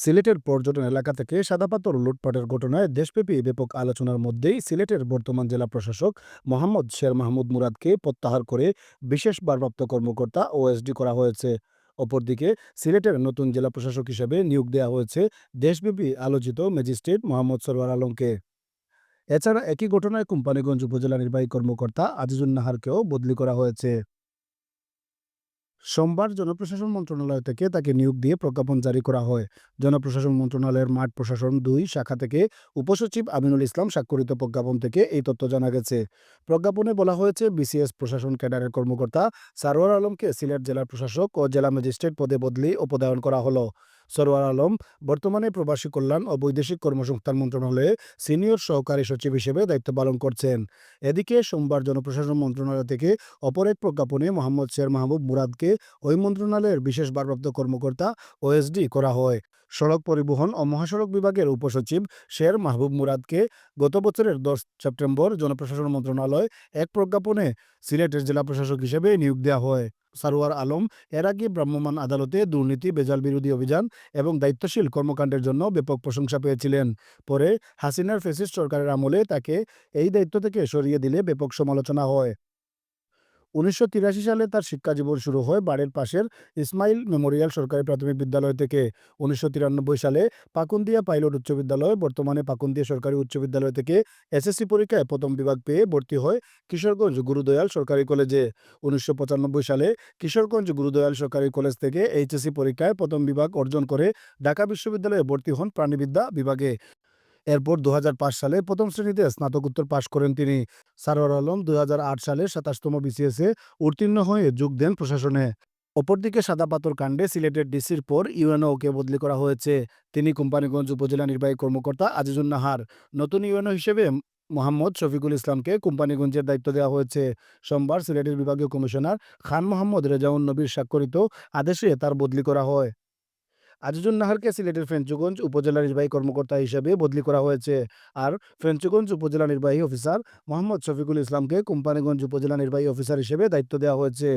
সিলেটের পর্যটন এলাকা থেকে সাদাপাথর লুটপাটের ঘটনায় দেশব্যাপী ব্যাপক আলোচনার মধ্যেই সিলেটের বর্তমান জেলা প্রশাসক মোহাম্মদ শের মাহমুদ মুরাদকে প্রত্যাহার করে বিশেষ ভারপ্রাপ্ত কর্মকর্তা ওএসডি করা হয়েছে। অপরদিকে সিলেটের নতুন জেলা প্রশাসক হিসেবে নিয়োগ দেওয়া হয়েছে দেশব্যাপী আলোচিত ম্যাজিস্ট্রেট মোহাম্মদ সরওয়ার আলমকে। এছাড়া একই ঘটনায় কোম্পানীগঞ্জ উপজেলা নির্বাহী কর্মকর্তা আজিজুন নাহারকেও বদলি করা হয়েছে। সোমবার জনপ্রশাসন মন্ত্রণালয় থেকে তাকে নিয়োগ দিয়ে প্রজ্ঞাপন জারি করা হয়। জনপ্রশাসন মন্ত্রণালয়ের মাঠ প্রশাসন ২ শাখা থেকে উপসচিব আমিনুল ইসলাম স্বাক্ষরিত প্রজ্ঞাপন থেকে এই তথ্য জানা গেছে। প্রজ্ঞাপনে বলা হয়েছে, বিসিএস প্রশাসন ক্যাডারের কর্মকর্তা সারোয়ার আলমকে সিলেট জেলার প্রশাসক ও জেলা ম্যাজিস্ট্রেট পদে বদলি ও পদায়ন করা হলো। সরোয়ার আলম বর্তমানে প্রবাসী কল্যাণ ও বৈদেশিক কর্মসংস্থান মন্ত্রণালয়ে সিনিয়র সহকারী সচিব হিসেবে দায়িত্ব পালন করছেন। এদিকে সোমবার জনপ্রশাসন মন্ত্রণালয় থেকে অপর এক প্রজ্ঞাপনে মোহাম্মদ শের মাহবুব মুরাদকে ওই মন্ত্রণালয়ের বিশেষ ভারপ্রাপ্ত কর্মকর্তা ওএসডি করা হয়। সড়ক পরিবহন ও মহাসড়ক বিভাগের উপসচিব শের মাহবুব মুরাদকে গত বছরের 10 সেপ্টেম্বর জনপ্রশাসন মন্ত্রণালয় এক প্রজ্ঞাপনে সিলেটের জেলা প্রশাসক হিসেবে নিয়োগ দেওয়া হয়। সারোয়ার আলম এর আগে ভ্রাম্যমাণ আদালতে দুর্নীতি, ভেজাল বিরোধী অভিযান এবং দায়িত্বশীল কর্মকাণ্ডের জন্য ব্যাপক প্রশংসা পেয়েছিলেন। পরে হাসিনার ফ্যাসিস্ট সরকারের আমলে তাকে এই দায়িত্ব থেকে সরিয়ে দিলে ব্যাপক সমালোচনা হয়। ১৯৮৩ সালে তার শিক্ষাজীবন শুরু হয় বাড়ির পাশের ইসমাইল মেমোরিয়াল সরকারি প্রাথমিক বিদ্যালয় থেকে। ১৯৯৩ সালে পাকুন্দিয়া পাইলট উচ্চ বিদ্যালয়, বর্তমানে পাকুন্দিয়া সরকারি উচ্চ বিদ্যালয় থেকে এসএসসি পরীক্ষায় প্রথম বিভাগ পেয়ে ভর্তি হয় কিশোরগঞ্জ গুরুদয়াল সরকারি কলেজে। ১৯৯৫ সালে কিশোরগঞ্জ গুরুদয়াল সরকারি কলেজ থেকে এইচএসসি পরীক্ষায় প্রথম বিভাগ অর্জন করে ঢাকা বিশ্ববিদ্যালয়ে ভর্তি হন প্রাণিবিদ্যা বিভাগে। এরপর ২০০৫ সালে প্রথম শ্রেণীতে স্নাতকোত্তর পাশ করেন তিনি। সারোয়ার আলম ২০০৮ সালে ২৭তম বিসিএসে উত্তীর্ণ হয়ে যোগ দেন প্রশাসনে। অপরদিকে সাদাপাথর কাণ্ডে সিলেটের ডিসির পর ইউএনওকে বদলি করা হয়েছে। তিনি কোম্পানীগঞ্জ উপজেলা নির্বাহী কর্মকর্তা আজিজুন নাহার। নতুন ইউএনও হিসেবে মোহাম্মদ শফিকুল ইসলামকে কোম্পানীগঞ্জের দায়িত্ব দেওয়া হয়েছে। সোমবার সিলেটের বিভাগীয় কমিশনার খান মোহাম্মদ রেজাউন নবীর স্বাক্ষরিত আদেশে তার বদলি করা হয়। আজিজুন নাহারকে সিলেটের ফেঞ্চুগঞ্জ উপজেলা নির্বাহী কর্মকর্তা হিসেবে বদলি করা হয়েছে। আর ফেঞ্চুগঞ্জ উপজেলা নির্বাহী অফিসার মোহাম্মদ শফিকুল ইসলামকে কোম্পানীগঞ্জ উপজেলা নির্বাহী অফিসার হিসেবে দায়িত্ব দেওয়া হয়েছে।